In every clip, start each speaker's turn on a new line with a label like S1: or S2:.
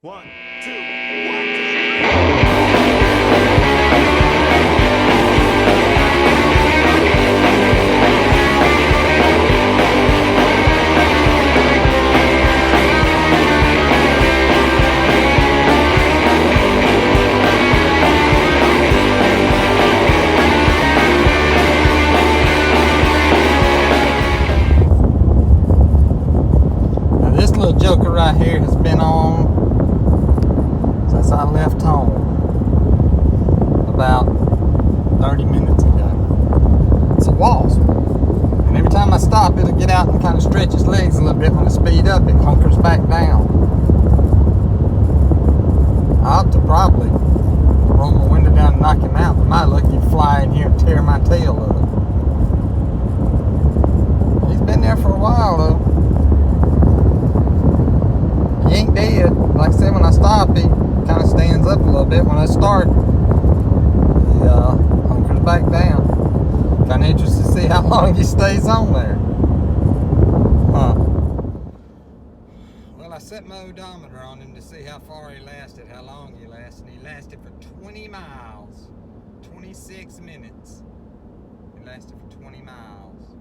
S1: One, two, 3.
S2: Now this little joker right here has been on since I left home about 30 minutes ago. It's a wasp. And every time I stop, it'll get out and kind of stretch its legs a little bit. When I speed up, it hunkers back down. I ought to probably roll my window down and knock him out, but my luck, he'd fly in here and tear my tail up. He's been there for a while though. He ain't dead. Like I said, when I stop, he kind of stands up a little bit. When I start, he hunkers back down. Kind of interested to see how long he stays on there. Well, I set my odometer on him to see how far he lasted, how long he lasted. He lasted for 20 miles, 26 minutes. He lasted for 20 miles.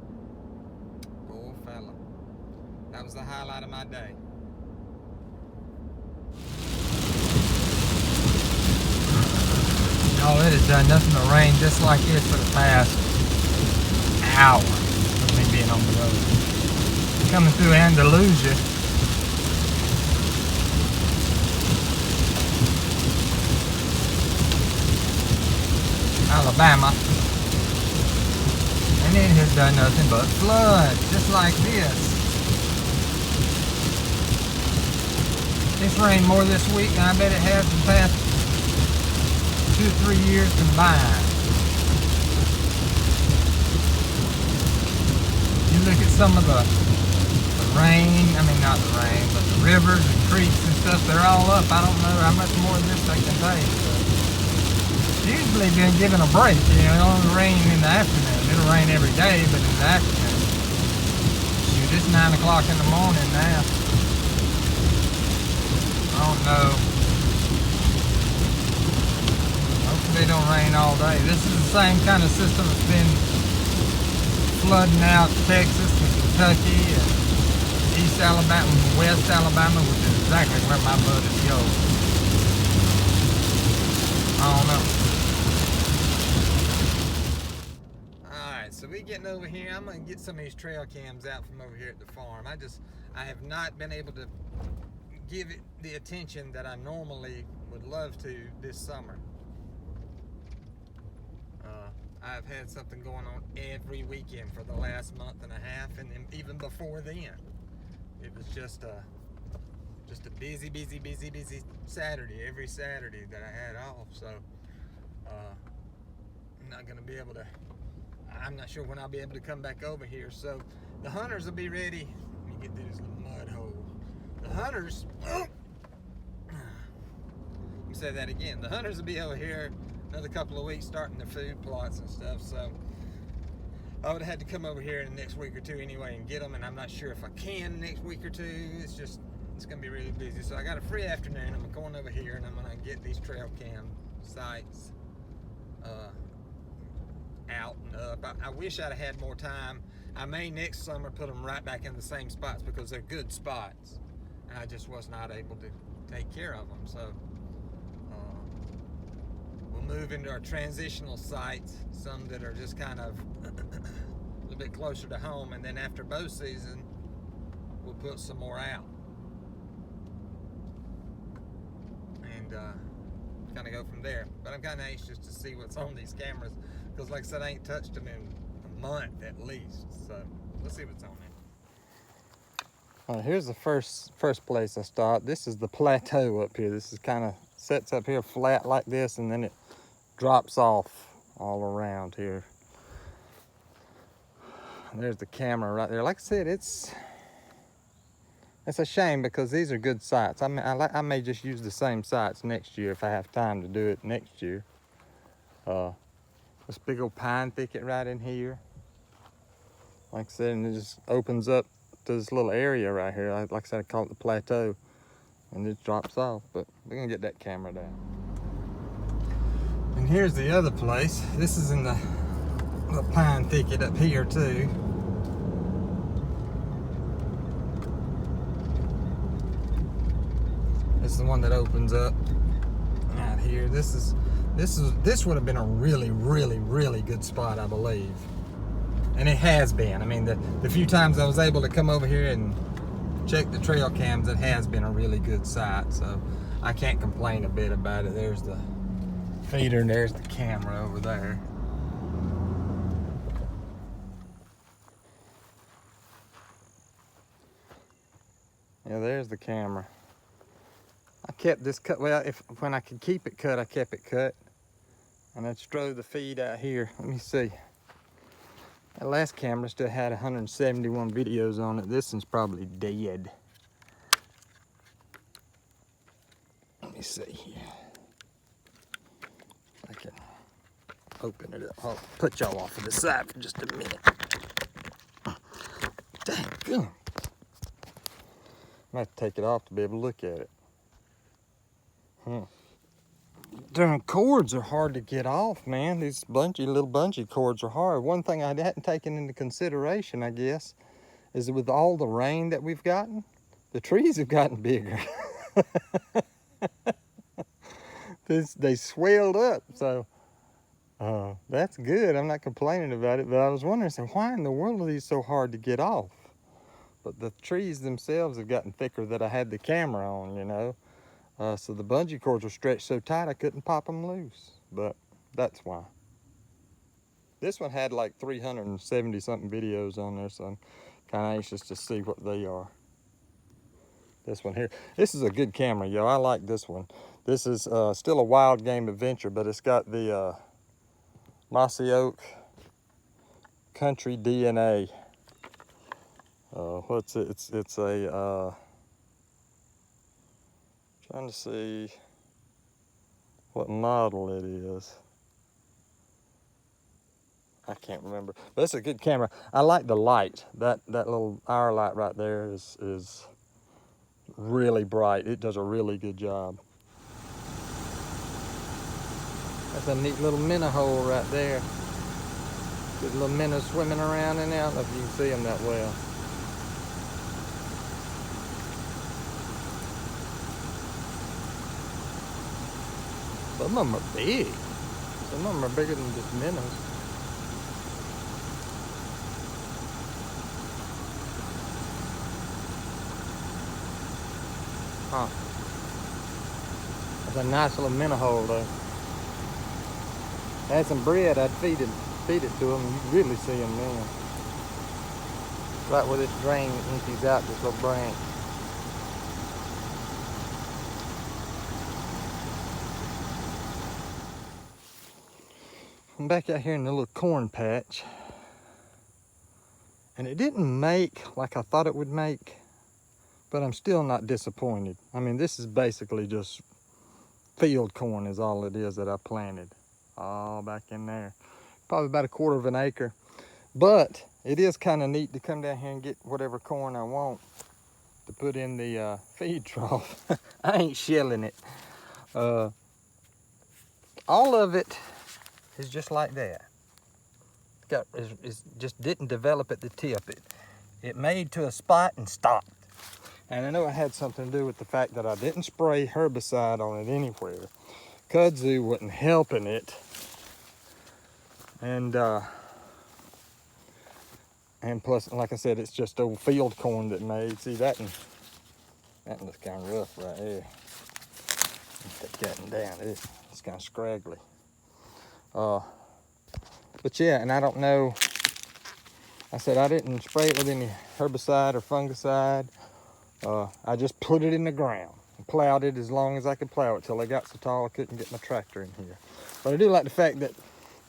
S2: Poor fella. That was the highlight of my day. Oh, it has done nothing but rain just like this for the past hour of me being on the road. Coming through Andalusia. Alabama. And it has done nothing but flood, just like this. It's rained more this week than I bet it has in the past 2 or 3 years combined. You look at some of the rain, I mean not the rain, but the rivers and creeks and stuff, they're all up. I don't know how much more of this they can take. Usually been given a break, you know, it'll only rain in the afternoon. It'll rain every day, but in the afternoon. Shoot, it's 9 o'clock in the morning now. I don't know. Hopefully it don't rain all day. This is the same kind of system that's been flooding out Texas and Kentucky and East Alabama and West Alabama, which is exactly where my buddies go. I don't know. Alright, so we getting over here. I'm going to get some of these trail cams out from over here at the farm. I have not been able to give it the attention that I normally would love to this summer. I've had something going on every weekend for the last month and a half, and then even before then. It was just a busy Saturday, every Saturday that I had off. So I'm not gonna be able to. I'm not sure when I'll be able to come back over here. So the hunters will be ready. Let me get through this little mud hole. The hunters. Let me say that again. The hunters will be over here another couple of weeks starting their food plots and stuff. So I would have had to come over here in the next week or two anyway and get them, and I'm not sure if I can next week or two. It's gonna be really busy. So I got a free afternoon. I'm going over here and I'm gonna get these trail cam sites out and up. I wish I'd have had more time. I may next summer put them right back in the same spots because they're good spots, and I just was not able to take care of them. So we'll move into our transitional sites, some that are just kind of a little bit closer to home, and then after bow season we'll put some more out and kind of go from there. But I'm kind of anxious to see what's on these cameras because, like I said, I ain't touched them in a month at least. So let's see what's on there. Here's the first place I stopped. This is the plateau up here. This is kind of sets up here flat like this, and then it drops off all around here. There's the camera right there. Like I said, it's a shame because these are good sites. I may just use the same sites next year if I have time to do it next year. This big old pine thicket right in here. Like I said, and it just opens up to this little area right here. Like I said, I call it the plateau. and it drops off, but we're gonna get that camera down. And here's the other place. This is in the little pine thicket up here too. This is the one that opens up out here. This would have been a really good spot, I believe. And it has been. I mean, the few times I was able to come over here and check the trail cams, it has been a really good site. So I can't complain a bit about it. There's the feeder and there's the camera over there. Yeah, there's the camera. I kept this cut, well, when I could keep it cut, I kept it cut. And I strode the feed out here. Let me see. That last camera still had 171 videos on it. This one's probably dead. Let me see here. I can open it up. I'll put y'all off to the side for just a minute. Dang, good. I have to take it off to be able to look at it. Darn cords are hard to get off, man. These little bungee cords are hard. One thing I hadn't taken into consideration, I guess, is that with all the rain that we've gotten, the trees have gotten bigger. They swelled up, so that's good. I'm not complaining about it, but I was wondering, so why in the world are these so hard to get off? But the trees themselves have gotten thicker that I had the camera on, you know. So the bungee cords were stretched so tight I couldn't pop them loose, but that's why. This one had like 370 something videos on there, so I'm kind of anxious to see what they are. This one here, this is a good camera, yo. I like this one. This is still a Wild Game Adventure, but it's got the Mossy Oak Country DNA. What's it? It's a trying to see what model it is. I can't remember, but it's a good camera. I like the light. That little hour light right there is really bright. It does a really good job. That's a neat little minnow hole right there. Good little minnows swimming around in there. I don't know if you can see them that well. Some of them are big. Some of them are bigger than just minnows. Huh. That's a nice little minnow hole though. If I had some bread, I'd feed it to them. You can really see them then. Right where this drain empties out, this little branch. I'm back out here in the little corn patch, and it didn't make like I thought it would make, but I'm still not disappointed. I mean, this is basically just field corn is all it is that I planted. All back in there. Probably about 1/4 of an acre. But it is kind of neat to come down here and get whatever corn I want to put in the feed trough. I ain't shilling it. All of it is just like that. It just didn't develop at the tip. It made to a spot and stopped. And I know it had something to do with the fact that I didn't spray herbicide on it anywhere. Kudzu wasn't helping it. And plus, like I said, it's just old field corn that made. See, that one looks kind of rough right here. Take that one down. It's kind of scraggly. But yeah, and I don't know. I said I didn't spray it with any herbicide or fungicide. I just put it in the ground and plowed it as long as I could plow it till I got so tall I couldn't get my tractor in here. But I do like the fact that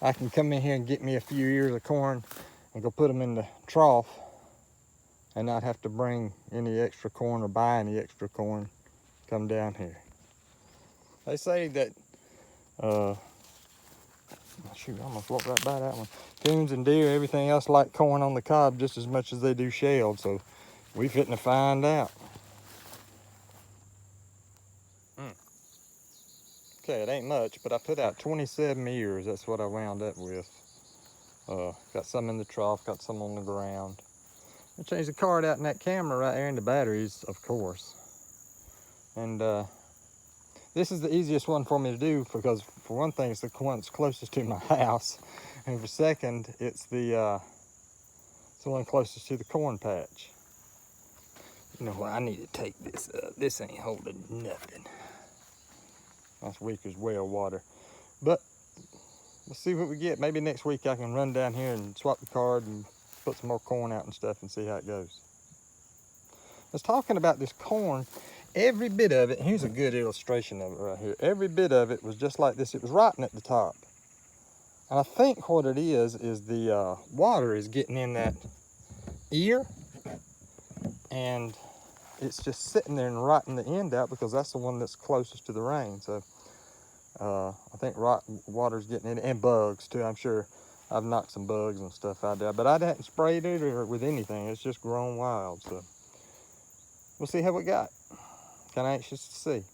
S2: I can come in here and get me a few ears of corn and go put them in the trough and not have to bring any extra corn or buy any extra corn. Come down here. They say that, shoot, I almost walked right by that one. Coons and deer, everything else like corn on the cob just as much as they do shelled. So we fitting to find out. Okay, it ain't much, but I put out 27 ears. That's what I wound up with. Got some in the trough, got some on the ground. I changed the card out in that camera right there and the batteries, of course. And this is the easiest one for me to do because for one thing, it's the one that's closest to my house. And for second, it's the one closest to the corn patch. You know what, I need to take this up. This ain't holding nothing. That's weak as well water. But let's see what we get. Maybe next week I can run down here and swap the card and put some more corn out and stuff and see how it goes. I was talking about this corn, every bit of it, here's a good illustration of it right here. Every bit of it was just like this. It was rotten at the top. And I think what it is the water is getting in that ear and it's just sitting there and rotting the end out because that's the one that's closest to the rain. So I think water's getting in it, and bugs too. I'm sure I've knocked some bugs and stuff out there, but I hadn't sprayed it or with anything. It's just grown wild. So we'll see how we got. Kind of anxious to see.